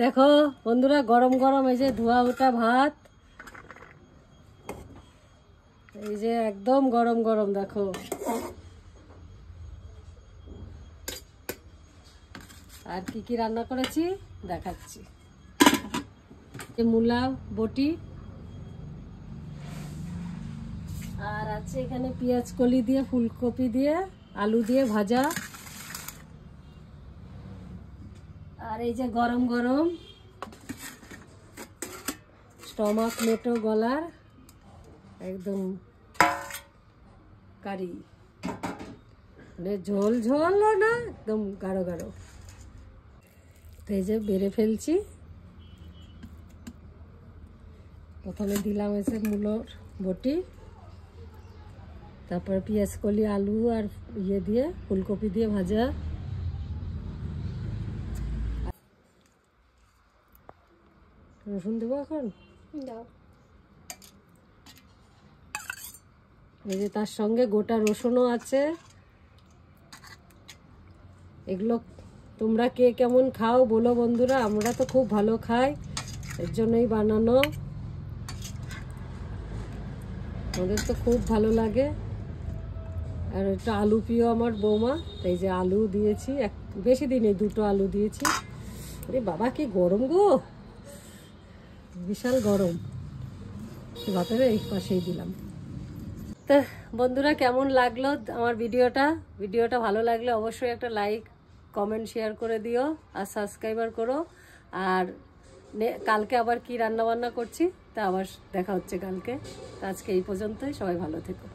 দেখো বন্ধুরা, গরম গরম এই যে ধোয়া ওঠা ভাত, এই যে একদম গরম গরম। দেখো আর কি কি রান্না করেছি দেখাচ্ছি। মূলা বটি, আর আছে এখানে পেঁয়াজ কলি দিয়ে, ফুলকপি দিয়ে, আলু দিয়ে ভাজা, আর এই যে গরম গরম স্টমাক মেটো গলার একদম কারি, মানে ঝোল ঝোলও না, একদম গাঢ় গাঢ়। তো এই যে বেড়ে ফেলছি। প্রথমে দিলাম এসে মূলোর বটি, তারপর পেঁয়াজ কলি, আলু আর ইয়ে দিয়ে ফুলকপি দিয়ে ভাজা। রসুন দেবো এখন, দাও। এই যে তার সঙ্গে গোটা রসুনও আছে। এগুলো তোমরা কে কেমন খাও বলো বন্ধুরা, আমরা তো খুব ভালো খাই, এর জন্যই বানানো। আমাদের তো খুব ভালো লাগে। আর একটা আলু প্রিয় আমার বৌমা, তাই যে আলু দিয়েছি, বেশি দিনে 2টো আলু দিয়েছি। আরে বাবা কি গরম গো, বিশাল গরম। ভাতের এই পাশেই দিলাম। তা বন্ধুরা, কেমন লাগলো আমার ভিডিওটা ভালো লাগলে অবশ্যই একটা লাইক, কমেন্ট, শেয়ার করে দিও, আর সাবস্ক্রাইবার করো। আর কালকে আবার কি রান্না বান্না করছি তা আবার দেখা হচ্ছে কালকে। তা আজকে এই পর্যন্তই, সবাই ভালো থেকো।